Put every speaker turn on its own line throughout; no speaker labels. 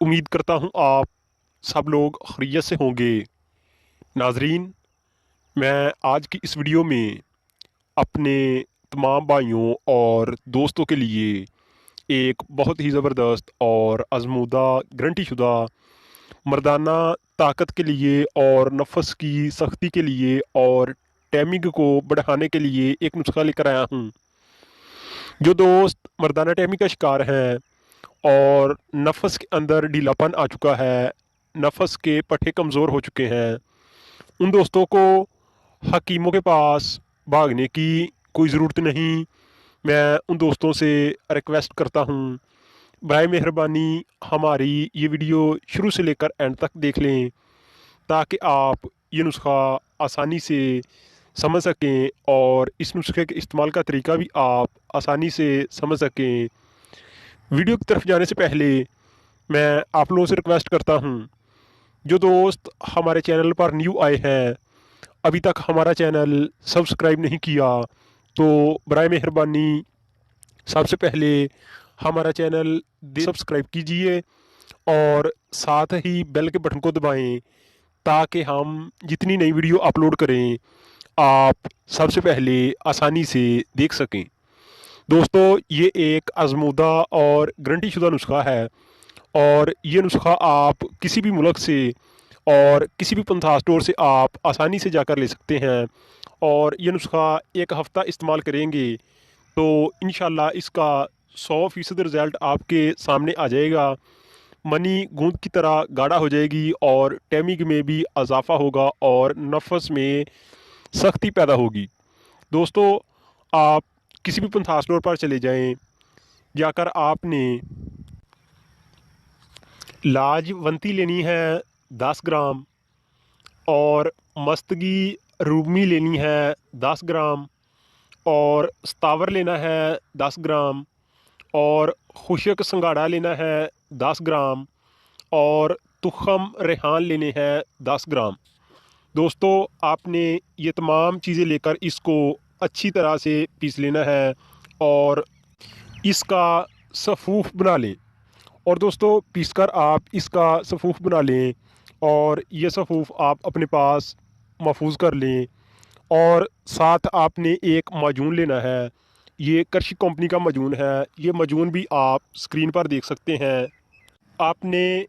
उम्मीद करता हूँ आप सब लोग खैरियत से होंगे। नाजरीन, मैं आज की इस वीडियो में अपने तमाम भाइयों और दोस्तों के लिए एक बहुत ही ज़बरदस्त और आजमूदा गारंटी शुदा मर्दाना ताकत के लिए और नफस की सख्ती के लिए और टैमिंग को बढ़ाने के लिए एक नुस्खा लेकर आया हूँ। जो दोस्त मर्दाना टैमिंग का शिकार हैं और नफस के अंदर ढीलापन आ चुका है, नफस के पट्टे कमज़ोर हो चुके हैं, उन दोस्तों को हकीमों के पास भागने की कोई ज़रूरत नहीं। मैं उन दोस्तों से रिक्वेस्ट करता हूँ, बराए मेहरबानी हमारी ये वीडियो शुरू से लेकर एंड तक देख लें, ताकि आप ये नुस्खा आसानी से समझ सकें और इस नुस्खे के इस्तेमाल का तरीका भी आप आसानी से समझ सकें। वीडियो की तरफ जाने से पहले मैं आप लोगों से रिक्वेस्ट करता हूँ, जो दोस्त हमारे चैनल पर न्यू आए हैं, अभी तक हमारा चैनल सब्सक्राइब नहीं किया, तो बराए मेहरबानी सबसे पहले हमारा चैनल सब्सक्राइब कीजिए और साथ ही बेल के बटन को दबाएं, ताकि हम जितनी नई वीडियो अपलोड करें आप सबसे पहले आसानी से देख सकें। दोस्तों, ये एक आजमूदा और गारंटी शुदा नुस्खा है और ये नुस्खा आप किसी भी मुल्क से और किसी भी पंथा स्टोर से आप आसानी से जाकर ले सकते हैं। और ये नुस्खा एक हफ़्ता इस्तेमाल करेंगे तो इंशाल्लाह इसका 100% रिज़ल्ट आपके सामने आ जाएगा। मनी गूंद की तरह गाढ़ा हो जाएगी और टैमिंग में भी इजाफा होगा और नफस में सख्ती पैदा होगी। दोस्तों, आप किसी भी पंथा स्टोर पर चले जाएं, जाकर आपने लाजवंती लेनी है 10 ग्राम, और मस्तगी रूमी लेनी है 10 ग्राम, और सतावर लेना है 10 ग्राम, और खुशक संगाड़ा लेना है 10 ग्राम, और तुखम रेहान लेने हैं 10 ग्राम। दोस्तों, आपने ये तमाम चीज़ें लेकर इसको अच्छी तरह से पीस लेना है और इसका सफ़ूफ बना लें। और दोस्तों, पीसकर आप इसका सफ़ूफ बना लें और ये सफ़ूफ आप अपने पास महफूज कर लें। और साथ आपने एक माजून लेना है, ये करशी कंपनी का माजून है, ये माजून भी आप स्क्रीन पर देख सकते हैं। आपने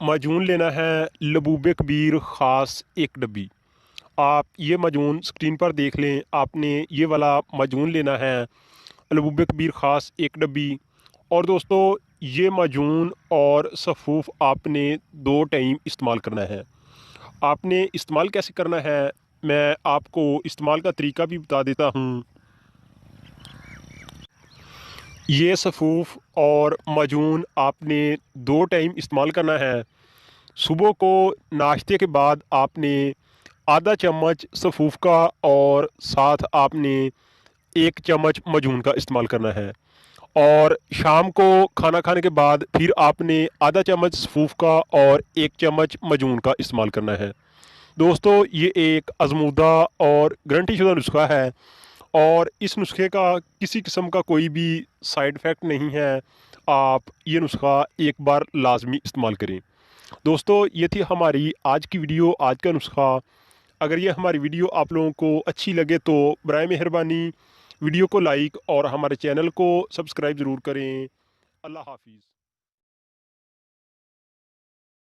माजून लेना है लबूब कबीर ख़ास एक डब्बी। आप ये माजून स्क्रीन पर देख लें, आपने ये वाला माजून लेना है लबूब कबीर ख़ास एक डब्बी। और दोस्तों, ये माजून और सफ़ूफ आपने 2 टाइम इस्तेमाल करना है। आपने इस्तेमाल कैसे करना है, मैं आपको इस्तेमाल का तरीका भी बता देता हूँ। ये सफ़ूफ और माजून आपने 2 टाइम इस्तेमाल करना है। सुबह को नाश्ते के बाद आपने आधा चम्मच सफ़ूफ का और साथ आपने 1 चम्मच माजून का इस्तेमाल करना है। और शाम को खाना खाने के बाद फिर आपने आधा चम्मच सफ़ूफ का और 1 चम्मच माजून का इस्तेमाल करना है। दोस्तों, ये एक आजमूदा और गारंटी शुदा नुस्खा है और इस नुस्खे का किसी किस्म का कोई भी साइड इफ़ेक्ट नहीं है। आप ये नुस्खा एक बार लाजमी इस्तेमाल करें। दोस्तों, ये थी हमारी आज की वीडियो, आज का नुस्खा। अगर ये हमारी वीडियो आप लोगों को अच्छी लगे तो बराए मेहरबानी वीडियो को लाइक और हमारे चैनल को सब्सक्राइब ज़रूर करें। अल्लाह हाफिज़।